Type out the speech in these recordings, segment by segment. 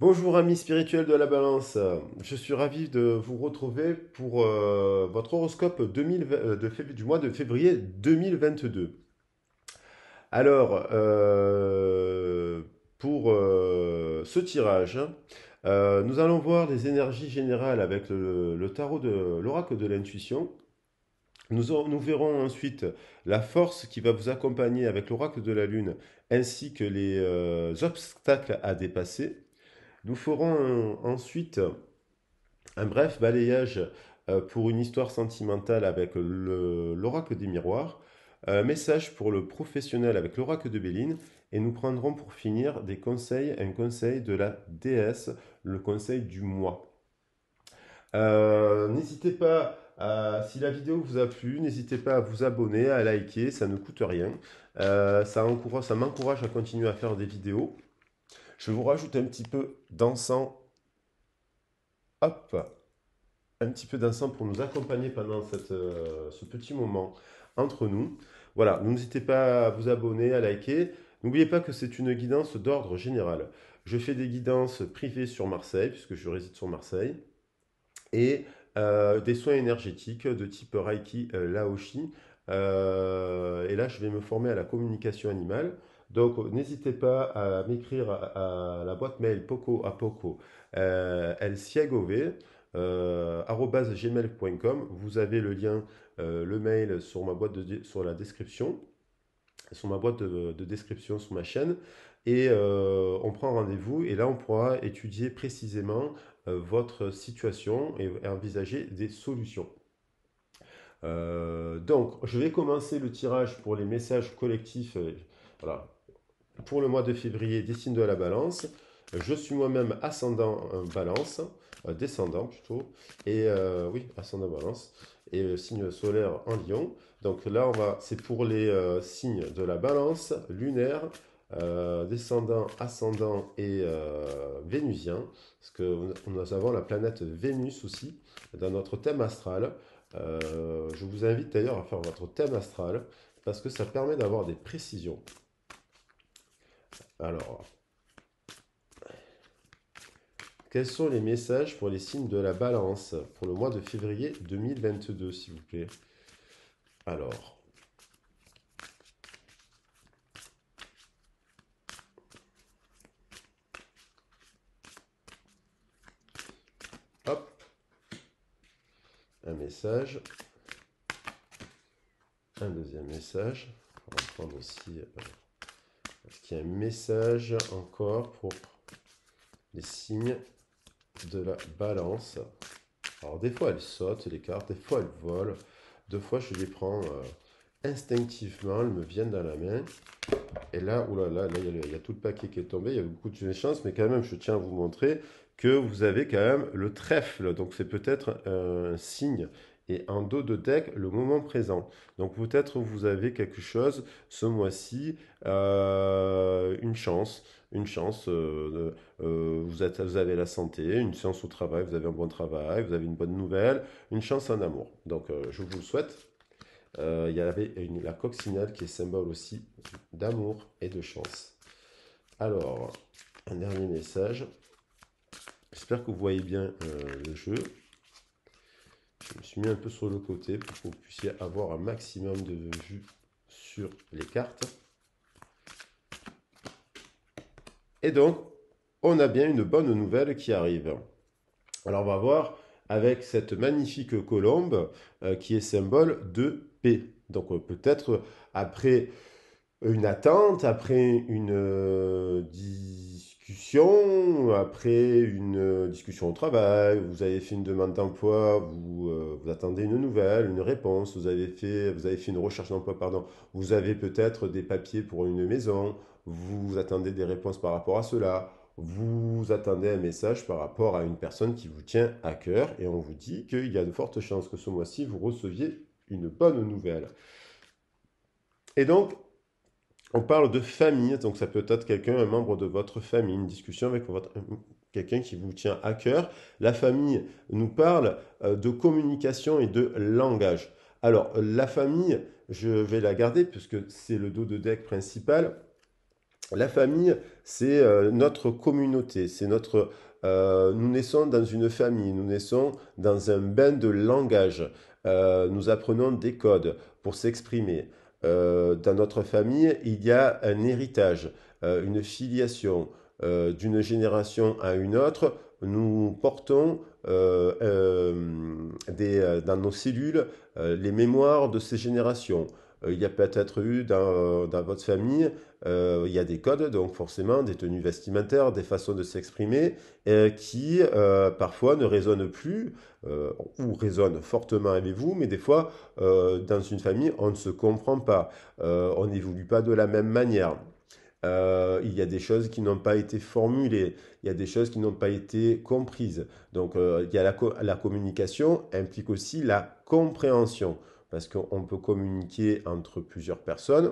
Bonjour amis spirituels de la balance, je suis ravi de vous retrouver pour votre horoscope 2020 du mois de février 2022. Alors, pour ce tirage, nous allons voir les énergies générales avec le tarot de l'oracle de l'intuition. Nous verrons ensuite la force qui va vous accompagner avec l'oracle de la lune, ainsi que les obstacles à dépasser. Nous ferons ensuite un bref balayage pour une histoire sentimentale avec l'oracle des miroirs, un message pour le professionnel avec l'oracle de Béline, et nous prendrons pour finir des conseils, un conseil de la déesse, le conseil du mois. N'hésitez pas, si la vidéo vous a plu, n'hésitez pas à vous abonner, à liker, ça ne coûte rien. Ça m'encourage à continuer à faire des vidéos. Je vous rajoute un petit peu d'encens. Hop, un petit peu d'encens pour nous accompagner pendant ce petit moment entre nous. Voilà, n'hésitez pas à vous abonner, à liker. N'oubliez pas que c'est une guidance d'ordre général. Je fais des guidances privées sur Marseille, puisque je réside sur Marseille, et des soins énergétiques de type Reiki, Laoshi. Et là, je vais me former à la communication animale. Donc, n'hésitez pas à m'écrire la boîte mail poco a poco el siegove, @gmail.com. Vous avez le lien, le mail sur ma boîte sur la description, sur ma boîte de description sur ma chaîne. Et on prend rendez-vous et là on pourra étudier précisément votre situation et envisager des solutions. Donc, je vais commencer le tirage pour les messages collectifs. Voilà, pour le mois de février, des signes de la balance. Je suis moi-même ascendant balance, descendant plutôt, et oui, ascendant balance, et le signe solaire en lion. Donc là, c'est pour les signes de la balance, lunaire, descendant, ascendant et vénusien, parce que nous avons la planète Vénus aussi dans notre thème astral. Je vous invite d'ailleurs à faire votre thème astral, parce que ça permet d'avoir des précisions. Alors, quels sont les messages pour les signes de la balance pour le mois de février 2022, s'il vous plaît? Alors, hop, un message, un deuxième message. On va prendre aussi, est-ce qu'il y a un message encore pour les signes de la balance? Alors, des fois, elles sautent, les cartes, des fois, elles volent, deux fois, je les prends instinctivement, elles me viennent dans la main. Et là, oulala, là, il y a tout le paquet qui est tombé, il y a beaucoup de chance, mais quand même, je tiens à vous montrer que vous avez quand même le trèfle. Donc, c'est peut-être un signe. Et en dos de deck, le moment présent. Donc, peut-être vous avez quelque chose ce mois-ci, une chance. Une chance, vous avez la santé, une chance au travail, vous avez un bon travail, vous avez une bonne nouvelle, une chance en amour. Donc, je vous le souhaite. Il y avait la coccinelle qui est symbole aussi d'amour et de chance. Alors, un dernier message. J'espère que vous voyez bien le jeu. Je me suis mis un peu sur le côté pour que vous puissiez avoir un maximum de vue sur les cartes. Et donc, on a bien une bonne nouvelle qui arrive. Alors, on va voir avec cette magnifique colombe qui est symbole de paix. Donc, peut-être après une attente, après une discussion, après une discussion au travail, vous avez fait une demande d'emploi, vous attendez une nouvelle, une réponse, vous avez fait une recherche d'emploi, pardon, vous avez peut-être des papiers pour une maison, vous attendez des réponses par rapport à cela, vous attendez un message par rapport à une personne qui vous tient à cœur et on vous dit qu'il y a de fortes chances que ce mois-ci, vous receviez une bonne nouvelle. Et donc, on parle de famille, donc ça peut être quelqu'un, un membre de votre famille, une discussion avec quelqu'un qui vous tient à cœur. La famille nous parle de communication et de langage. Alors, la famille, je vais la garder puisque c'est le dos de deck principal. La famille, c'est notre communauté, nous naissons dans une famille, nous naissons dans un bain de langage. Nous apprenons des codes pour s'exprimer. Dans notre famille, il y a un héritage, une filiation d'une génération à une autre. Nous portons dans nos cellules les mémoires de ces générations. Il y a peut-être eu dans votre famille il y a des codes, donc forcément des tenues vestimentaires, des façons de s'exprimer qui parfois ne résonnent plus ou résonnent fortement avec vous, mais des fois dans une famille on ne se comprend pas, on n'évolue pas de la même manière. Il y a des choses qui n'ont pas été formulées, il y a des choses qui n'ont pas été comprises. Donc il y a la communication implique aussi la compréhension, parce qu'on peut communiquer entre plusieurs personnes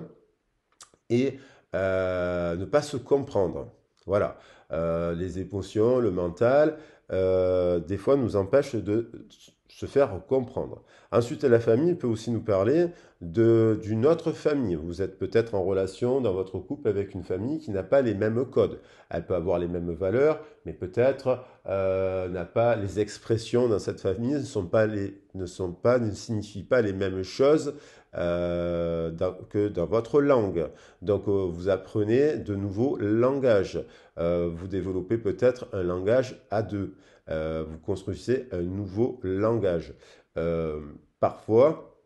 et ne pas se comprendre. Voilà. Les émotions, le mental, des fois nous empêchent de se faire comprendre. Ensuite, la famille peut aussi nous parler d'une autre famille. Vous êtes peut-être en relation dans votre couple avec une famille qui n'a pas les mêmes codes. Elle peut avoir les mêmes valeurs, mais peut-être n'a pas les expressions dans cette famille ne signifient pas les mêmes choses que dans votre langue. Donc, vous apprenez de nouveaux langages. Vous développez peut-être un langage à deux. Vous construisez un nouveau langage. Euh, parfois,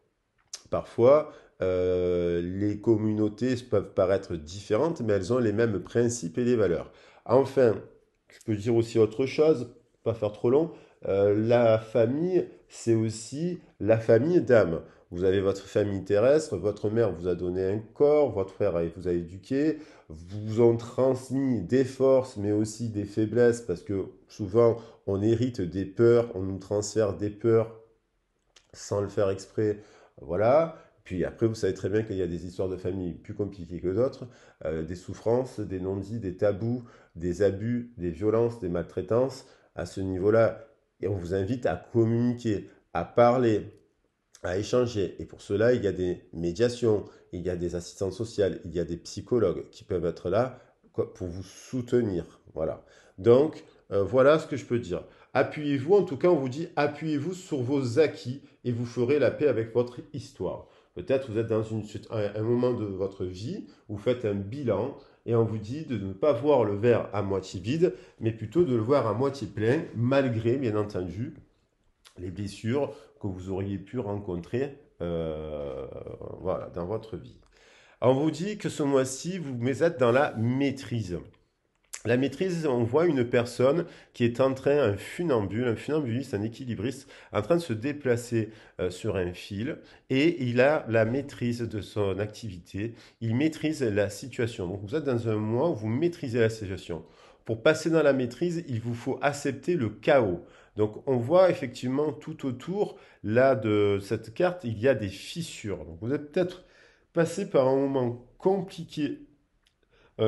les communautés peuvent paraître différentes, mais elles ont les mêmes principes et les valeurs. Enfin, je peux dire aussi autre chose, pas faire trop long. La famille, c'est aussi la famille d'âme. Vous avez votre famille terrestre, votre mère vous a donné un corps, votre frère vous a éduqué, vous ont transmis des forces, mais aussi des faiblesses, parce que souvent on hérite des peurs, on nous transfère des peurs sans le faire exprès. Voilà. Puis après, vous savez très bien qu'il y a des histoires de famille plus compliquées que d'autres, des souffrances, des non-dits, des tabous, des abus, des violences, des maltraitances. À ce niveau-là, et on vous invite à communiquer, à parler, à échanger. Et pour cela, il y a des médiations, il y a des assistantes sociales, il y a des psychologues qui peuvent être là pour vous soutenir. Voilà. Donc, voilà ce que je peux dire. Appuyez-vous, en tout cas, on vous dit, appuyez-vous sur vos acquis et vous ferez la paix avec votre histoire. Peut-être vous êtes dans un moment de votre vie, vous faites un bilan et on vous dit de ne pas voir le verre à moitié vide, mais plutôt de le voir à moitié plein, malgré, bien entendu, les blessures que vous auriez pu rencontrer voilà, dans votre vie. On vous dit que ce mois-ci, vous êtes dans la maîtrise. La maîtrise, on voit une personne qui est en train, un funambuliste, un équilibriste, en train de se déplacer sur un fil et il a la maîtrise de son activité, il maîtrise la situation. Donc vous êtes dans un mois où vous maîtrisez la situation. Pour passer dans la maîtrise, il vous faut accepter le chaos. Donc on voit effectivement tout autour, là, de cette carte, il y a des fissures. Donc vous êtes peut-être passé par un moment compliqué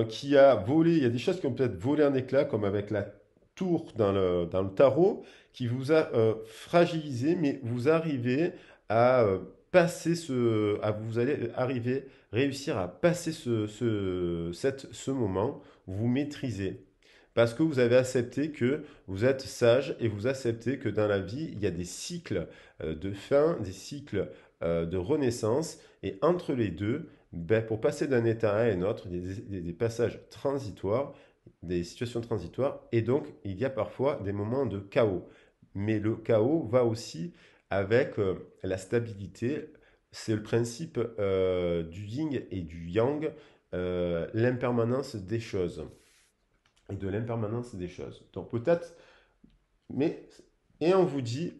qui a volé, il y a des choses qui ont peut-être volé en éclats, comme avec la tour dans le tarot, qui vous a fragilisé, mais vous arrivez à vous allez arriver, réussir à passer ce moment, vous maîtrisez. Parce que vous avez accepté que vous êtes sage et vous acceptez que dans la vie, il y a des cycles de fin, des cycles de renaissance. Et entre les deux, ben, pour passer d'un état à un autre, il y a des passages transitoires, des situations transitoires. Et donc, il y a parfois des moments de chaos. Mais le chaos va aussi avec la stabilité. C'est le principe du yin et du yang, l'impermanence des choses et de l'impermanence des choses. Donc peut-être, mais, et on vous dit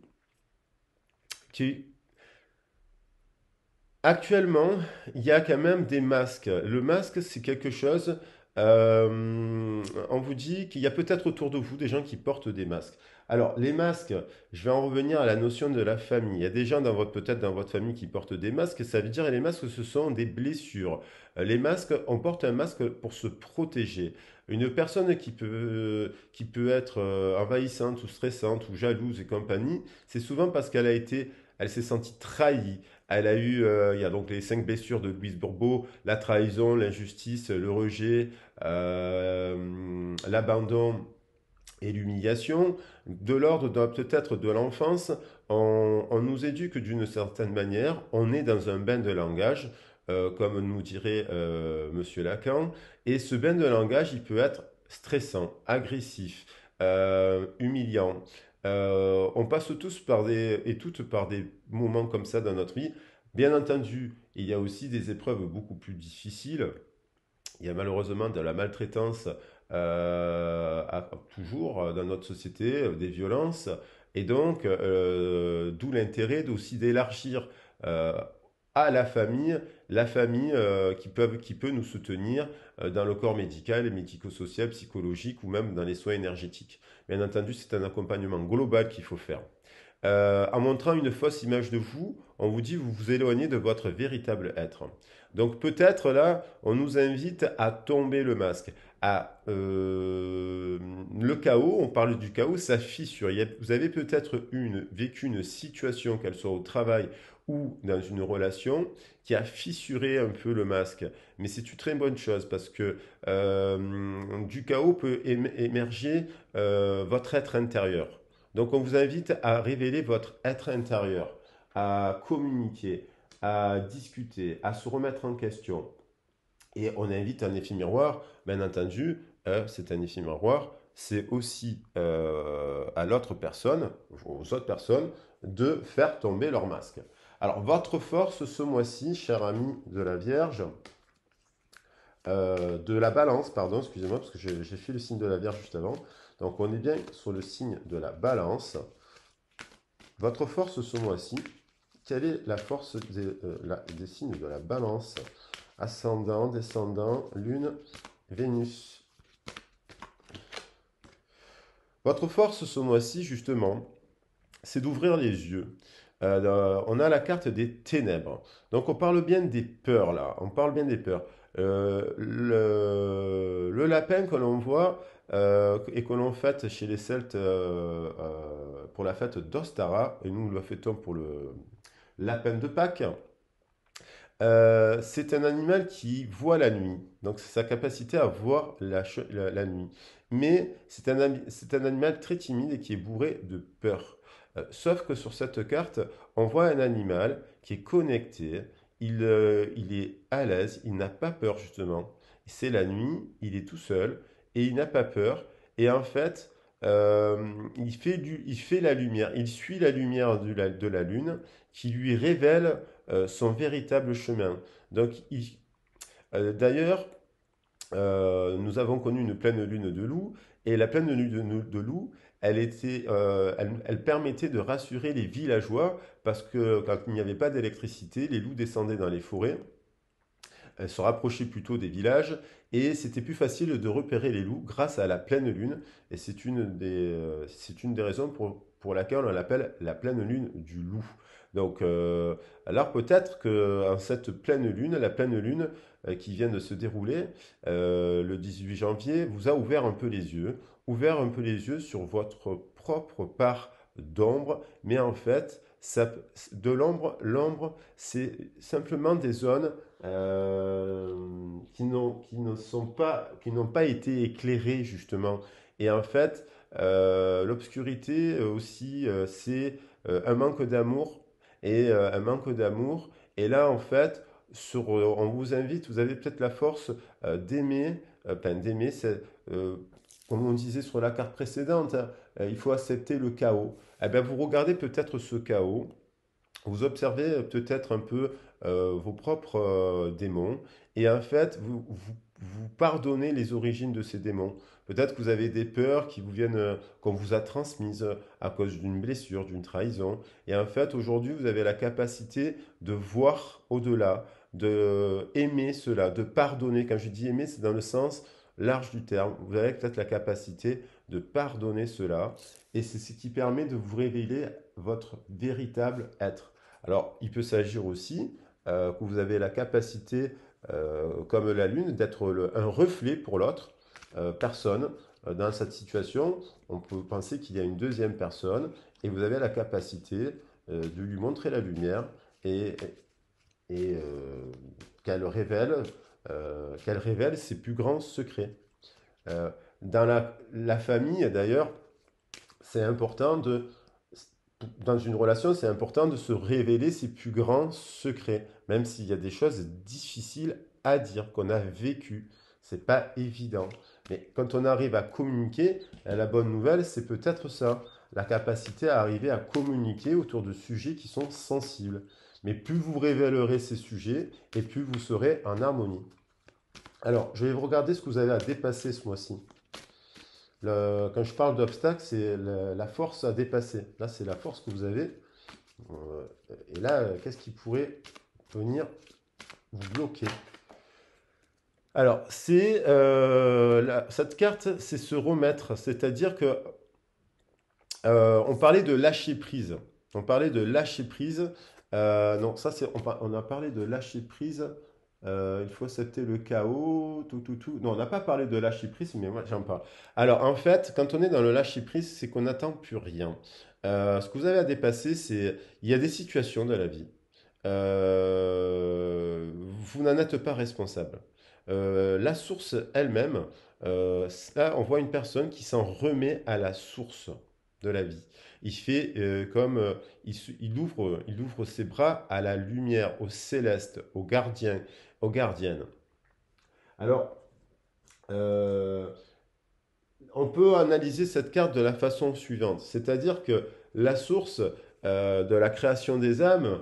qu'actuellement, il y a quand même des masques. Le masque, c'est quelque chose, on vous dit qu'il y a peut-être autour de vous des gens qui portent des masques. Alors, les masques, je vais en revenir à la notion de la famille. Il y a des gens peut-être dans votre famille qui portent des masques. Ça veut dire, les masques, ce sont des blessures. Les masques, on porte un masque pour se protéger. Une personne qui peut être envahissante ou stressante ou jalouse et compagnie, c'est souvent parce qu'elle a été elle s'est sentie trahie. Elle a eu, il y a donc les 5 blessures de Louise Bourbeau, la trahison, l'injustice, le rejet, l'abandon et l'humiliation, de l'ordre peut-être de l'enfance. On nous éduque d'une certaine manière, on est dans un bain de langage, comme nous dirait Monsieur Lacan, et ce bain de langage, il peut être stressant, agressif, humiliant. On passe tous par et toutes par des moments comme ça dans notre vie. Bien entendu, il y a aussi des épreuves beaucoup plus difficiles. Il y a malheureusement de la maltraitance toujours dans notre société, des violences, et donc d'où l'intérêt aussi d'élargir euh, à la famille qui peut nous soutenir dans le corps médical, médico-social, psychologique ou même dans les soins énergétiques. Bien entendu, c'est un accompagnement global qu'il faut faire. En montrant une fausse image de vous, on vous dit vous vous éloignez de votre véritable être. Donc peut-être là, on nous invite à tomber le masque, le chaos. On parle du chaos, ça fissure. Vous avez peut-être vécu une situation, qu'elle soit au travail ou dans une relation, qui a fissuré un peu le masque. Mais c'est une très bonne chose parce que du chaos peut émerger votre être intérieur. Donc on vous invite à révéler votre être intérieur, à communiquer, à discuter, à se remettre en question. Et on invite un effet miroir, bien entendu, c'est un effet miroir, c'est aussi à l'autre personne, aux autres personnes, de faire tomber leur masque. Alors votre force ce mois-ci, cher ami de la Vierge, de la Balance, pardon, excusez-moi, parce que j'ai fait le signe de la Vierge juste avant. Donc on est bien sur le signe de la Balance. Votre force ce mois-ci, quelle est la force des signes de la Balance? Ascendant, descendant, Lune, Vénus. Votre force ce mois-ci, justement, c'est d'ouvrir les yeux. On a la carte des ténèbres. Donc on parle bien des peurs là. On parle bien des peurs. Le lapin que l'on voit et que l'on fête chez les Celtes pour la fête d'Ostara, et nous le fêtons pour le lapin de Pâques. C'est un animal qui voit la nuit, donc c'est sa capacité à voir la nuit. Mais c'est un animal très timide et qui est bourré de peur. Sauf que sur cette carte, on voit un animal qui est connecté, il est à l'aise, il n'a pas peur justement. C'est la nuit, il est tout seul et il n'a pas peur. Et en fait, il fait la lumière, il suit la lumière de la lune qui lui révèle son véritable chemin. Donc, d'ailleurs, nous avons connu une pleine lune de loup, et la pleine lune de loup, elle permettait de rassurer les villageois, parce que quand il n'y avait pas d'électricité, les loups descendaient dans les forêts, se rapprochaient plutôt des villages, et c'était plus facile de repérer les loups grâce à la pleine lune, et c'est une des raisons pour laquelle on l'appelle la pleine lune du loup. Donc, alors peut-être que en cette pleine lune, la pleine lune qui vient de se dérouler le 18 janvier, vous a ouvert un peu les yeux sur votre propre part d'ombre, mais en fait, de l'ombre, c'est simplement des zones qui n'ont pas été éclairées justement. Et en fait, l'obscurité aussi, c'est un manque d'amour et un manque d'amour. Et là, en fait, on vous invite, vous avez peut-être la force d'aimer, euh, comme on disait sur la carte précédente, hein, il faut accepter le chaos. Eh bien, vous regardez peut-être ce chaos, vous observez peut-être un peu vos propres démons, et en fait, vous pardonnez les origines de ces démons. Peut-être que vous avez des peurs qui vous viennent, qu'on vous a transmises à cause d'une blessure, d'une trahison. Et en fait, aujourd'hui, vous avez la capacité de voir au-delà, de aimer cela, de pardonner. Quand je dis aimer, c'est dans le sens large du terme. Vous avez peut-être la capacité de pardonner cela. Et c'est ce qui permet de vous révéler votre véritable être. Alors, il peut s'agir aussi que vous avez la capacité, comme la Lune, d'être un reflet pour l'autre personne. Dans cette situation, on peut penser qu'il y a une deuxième personne et vous avez la capacité de lui montrer la lumière et qu'elle révèle ses plus grands secrets. Dans la famille, d'ailleurs, c'est important dans une relation, c'est important de se révéler ses plus grands secrets, même s'il y a des choses difficiles à dire, qu'on a vécues. C'est pas évident. Mais quand on arrive à communiquer, la bonne nouvelle, c'est peut-être ça, la capacité à arriver à communiquer autour de sujets qui sont sensibles. Mais plus vous révélerez ces sujets, et plus vous serez en harmonie. Alors, je vais regarder ce que vous avez à dépasser ce mois-ci. Quand je parle d'obstacle, c'est la force à dépasser. Là, c'est la force que vous avez. Euh, Et là, qu'est-ce qui pourrait venir vous bloquer? Alors, cette carte, c'est se remettre. C'est-à-dire que on parlait de lâcher prise. On parlait de lâcher prise. Non, ça, on a parlé de lâcher prise. Il faut accepter le chaos, tout, tout, tout. Non, on n'a pas parlé de lâcher prise, mais moi, j'en parle. Alors, en fait, quand on est dans le lâcher prise, c'est qu'on n'attend plus rien. Ce que vous avez à dépasser, c'est... Il y a des situations de la vie. Vous n'en êtes pas responsable. La source elle-même, là, on voit une personne qui s'en remet à la source de la vie. Il fait comme il ouvre ses bras à la lumière, au céleste, au gardien, aux gardiennes. Alors, euh, on peut analyser cette carte de la façon suivante, c'est-à-dire que la source de la création des âmes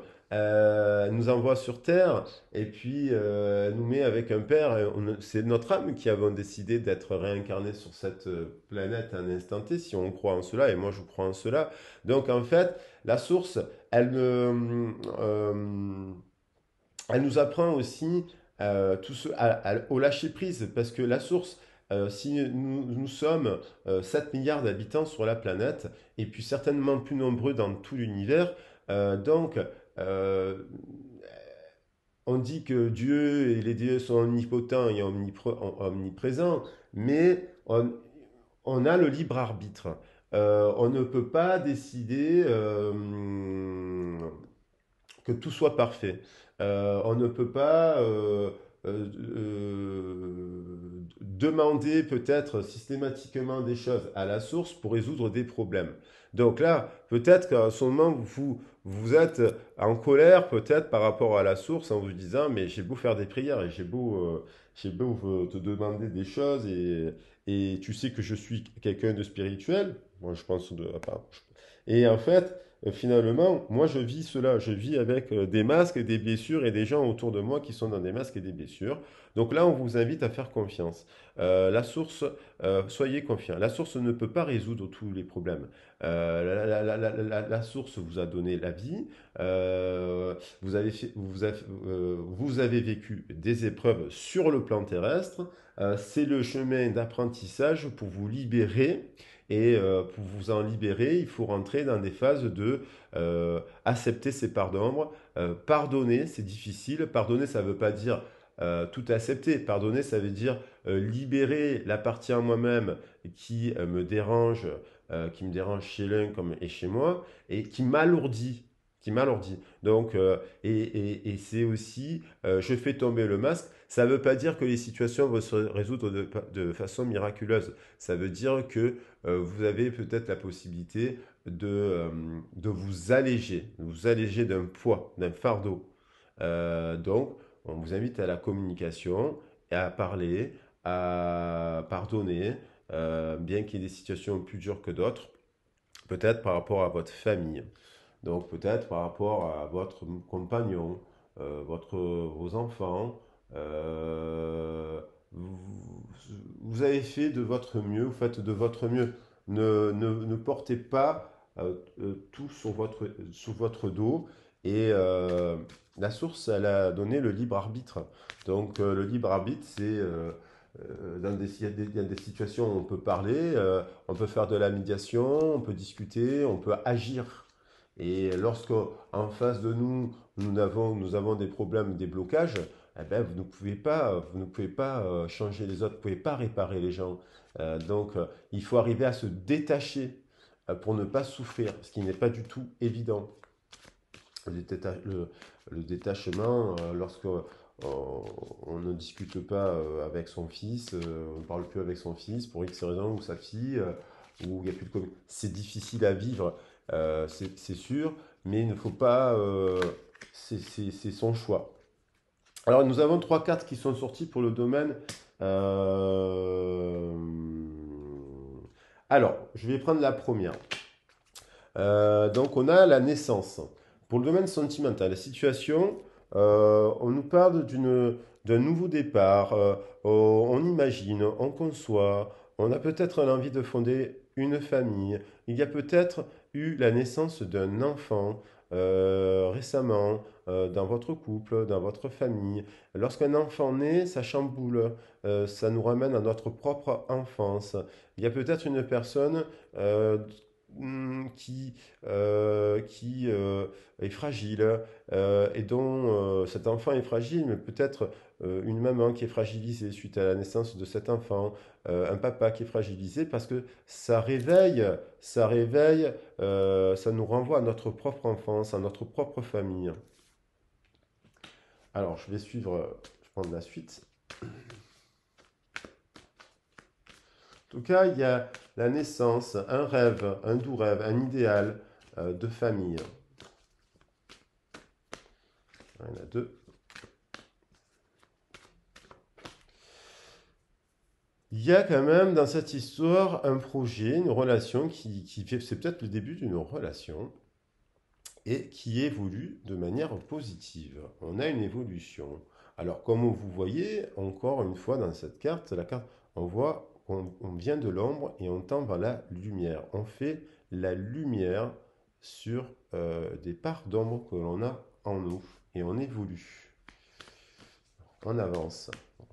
nous envoie sur Terre et puis nous met avec un père. C'est notre âme qui avons décidé d'être réincarnée sur cette planète à un instant T, si on croit en cela, et moi je crois en cela. Donc en fait, la source, elle nous apprend aussi au lâcher prise, parce que la source, si nous sommes 7 milliards d'habitants sur la planète, et puis certainement plus nombreux dans tout l'univers, donc euh, on dit que Dieu et les dieux sont omnipotents et omniprésents, mais on a le libre arbitre. On ne peut pas décider que tout soit parfait. On ne peut pas demander peut-être systématiquement des choses à la source pour résoudre des problèmes. Donc là, peut-être qu'à ce moment, vous êtes en colère peut-être par rapport à la source en vous disant, mais j'ai beau faire des prières et j'ai beau te demander des choses et tu sais que je suis quelqu'un de spirituel. Moi, je pense de... Enfin, et en fait, finalement, moi je vis cela, je vis avec des masques et des blessures et des gens autour de moi qui sont dans des masques et des blessures. Donc là, on vous invite à faire confiance. La source, soyez confiants. La source ne peut pas résoudre tous les problèmes. La source vous a donné la vie. Vous avez vécu des épreuves sur le plan terrestre. C'est le chemin d'apprentissage pour vous libérer. Et pour vous en libérer, il faut rentrer dans des phases de accepter ses parts d'ombre. Pardonner, c'est difficile. Pardonner, ça ne veut pas dire tout accepter. Pardonner, ça veut dire libérer la partie en moi-même qui me dérange chez l'un comme et chez moi, et qui m'alourdit. Qui m'alourdit. Donc, et c'est aussi, je fais tomber le masque. Ça ne veut pas dire que les situations vont se résoudre de façon miraculeuse. Ça veut dire que vous avez peut-être la possibilité de vous alléger d'un poids, d'un fardeau. Donc, on vous invite à la communication, et à parler, à pardonner, bien qu'il y ait des situations plus dures que d'autres, peut-être par rapport à votre famille, donc peut-être par rapport à votre compagnon, vos enfants. euh, vous, vous avez fait de votre mieux, vous faites de votre mieux. Ne portez pas tout sur votre dos. Et la source, elle a donné le libre arbitre. Donc le libre arbitre, c'est il y a des situations où on peut parler, on peut faire de la médiation, on peut discuter, on peut agir. Et lorsque en face de nous, nous avons des problèmes, des blocages, eh ben, vous ne pouvez pas changer les autres, vous ne pouvez pas réparer les gens. Donc, il faut arriver à se détacher pour ne pas souffrir, ce qui n'est pas du tout évident. le détachement, lorsque on ne discute pas avec son fils, on ne parle plus avec son fils pour X raison, ou sa fille, où il n'y a plus de communication. C'est difficile à vivre, c'est sûr, mais il ne faut pas. C'est son choix. Alors, nous avons trois cartes qui sont sorties pour le domaine. euh, Alors, je vais prendre la première. Donc, on a la naissance. Pour le domaine sentimental, la situation, on nous parle d'un nouveau départ. On imagine, on conçoit, on a peut-être l'envie de fonder une famille. Il y a peut-être eu la naissance d'un enfant récemment dans votre couple, dans votre famille. Lorsqu'un enfant naît, ça chamboule, ça nous ramène à notre propre enfance. Il y a peut-être une personne euh, qui est fragile et dont cet enfant est fragile, mais peut-être une maman qui est fragilisée suite à la naissance de cet enfant, un papa qui est fragilisé parce que ça nous renvoie à notre propre enfance, à notre propre famille. Alors, je vais suivre, je prends la suite. En tout cas, il y a la naissance, un rêve, un doux rêve, un idéal de famille. Il y en a deux. Il y a quand même dans cette histoire un projet, une relation c'est peut-être le début d'une relation et qui évolue de manière positive. On a une évolution. Alors, comme vous voyez, encore une fois dans cette carte, la carte, on voit qu'on vient de l'ombre et on tend vers la lumière. On fait la lumière sur des parts d'ombre que l'on a en nous et on évolue. On avance. Donc,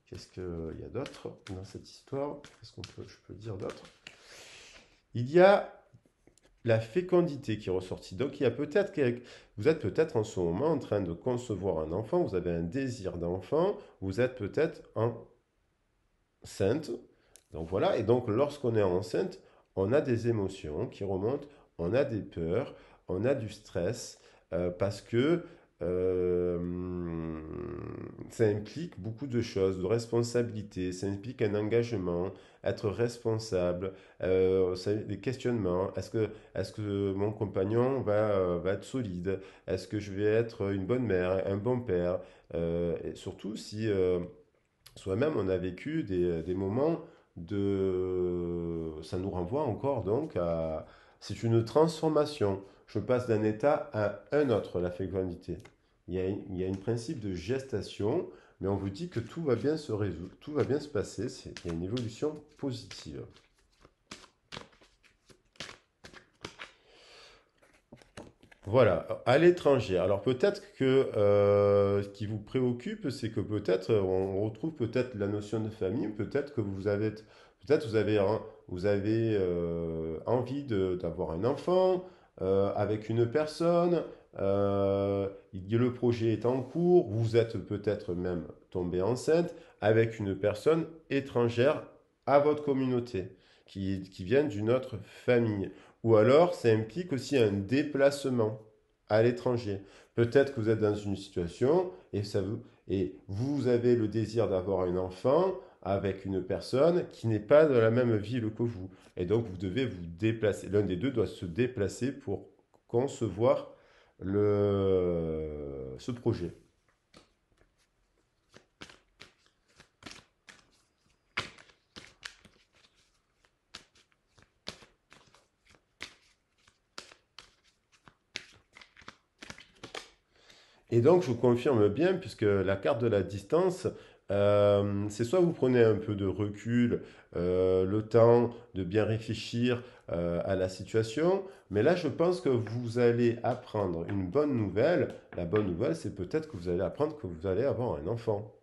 qu'est-ce qu'il y a d'autre dans cette histoire? Qu'est-ce je peux dire d'autre? Il y a la fécondité qui est ressortie. Donc, il y a vous êtes peut-être en ce moment en train de concevoir un enfant, vous avez un désir d'enfant, vous êtes peut-être enceinte. Donc voilà, et donc lorsqu'on est enceinte, on a des émotions qui remontent, on a des peurs, on a du stress, parce que euh, ça implique beaucoup de choses, de responsabilité, ça implique un engagement, être responsable, des questionnements. Est-ce que mon compagnon va être solide? Est-ce que je vais être une bonne mère, un bon père? Et surtout si soi-même on a vécu des moments ça nous renvoie encore donc à. C'est une transformation. Je passe d'un état à un autre, la fécondité. Il y a un principe de gestation, mais on vous dit que tout va bien se résoudre, tout va bien se passer. Il y a une évolution positive. Voilà, à l'étranger. Alors peut-être que ce qui vous préoccupe, c'est que peut-être on retrouve peut-être la notion de famille, peut-être que peut-être vous avez envie d'avoir un enfant avec une personne. Le projet est en cours. Vous êtes peut-être même tombé enceinte avec une personne étrangère à votre communauté qui vient d'une autre famille. Ou alors, ça implique aussi un déplacement à l'étranger. Peut-être que vous êtes dans une situation et vous avez le désir d'avoir un enfant avec une personne qui n'est pas dans la même ville que vous. Et donc, vous devez vous déplacer. L'un des deux doit se déplacer pour concevoir ce projet. Et donc, je confirme bien, puisque la carte de la distance, c'est soit vous prenez un peu de recul, le temps de bien réfléchir à la situation, mais là, je pense que vous allez apprendre une bonne nouvelle. La bonne nouvelle, c'est peut-être que vous allez apprendre que vous allez avoir un enfant.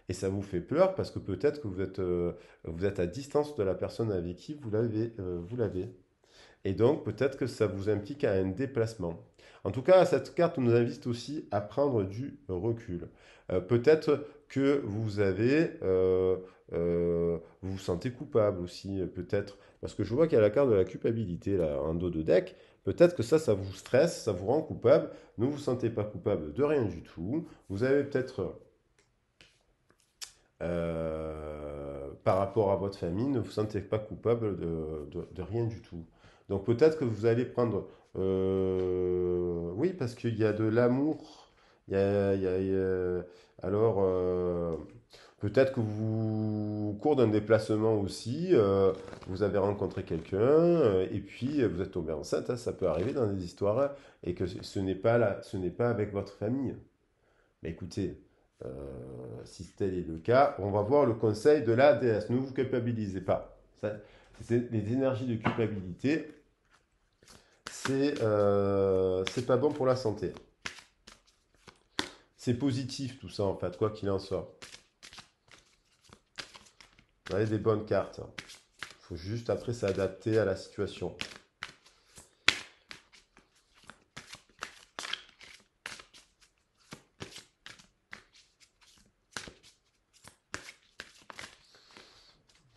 Et ça vous fait peur parce que peut-être que vous êtes à distance de la personne avec qui vous l'avez. Et donc, peut-être que ça vous implique à un déplacement. En tout cas, cette carte nous invite aussi à prendre du recul. Peut-être que vous vous sentez coupable aussi, peut-être, parce que je vois qu'il y a la carte de la culpabilité là, en dos de deck. Peut-être que ça vous stresse, ça vous rend coupable. Ne vous sentez pas coupable de rien du tout. Vous avez peut-être par rapport à votre famille, ne vous sentez pas coupable de rien du tout. Donc peut-être que vous allez prendre... oui, parce qu'il y a de l'amour. Alors, peut-être que vous, au cours d'un déplacement aussi, vous avez rencontré quelqu'un et puis vous êtes tombé enceinte. Hein, ça peut arriver dans des histoires et que ce n'est pas avec votre famille. Mais écoutez, si tel est le cas, on va voir le conseil de la déesse. Ne vous culpabilisez pas. Les énergies de culpabilité, c'est pas bon pour la santé. C'est positif tout ça en fait, quoi qu'il en soit. Vous avez des bonnes cartes. Il faut juste après s'adapter à la situation.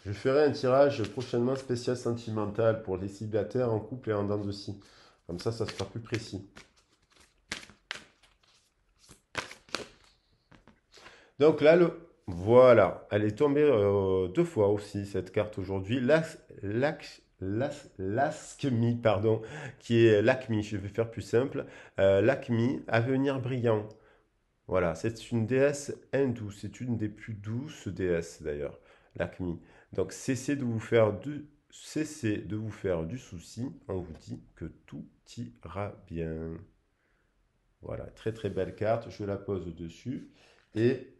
Je ferai un tirage prochainement spécial sentimental pour les célibataires en couple et en dents de scie. Comme ça sera plus précis. Donc là, voilà, elle est tombée deux fois aussi, cette carte aujourd'hui. L'Askmi, pardon, qui est l'Acmi, je vais faire plus simple. L'Acmi, avenir brillant. Voilà, c'est une déesse hindoue, c'est une des plus douces déesses d'ailleurs, l'Acmi. Donc cessez de vous faire du souci, on vous dit que tout ira bien. Voilà, très très belle carte, je la pose dessus. Et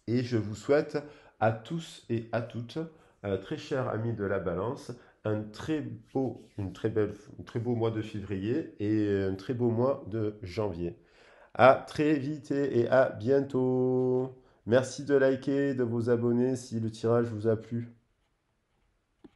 Et je vous souhaite à tous et à toutes, très chers amis de la balance, un très beau mois de février et un très beau mois de janvier. À très vite et à bientôt. Merci de liker, de vous abonner si le tirage vous a plu.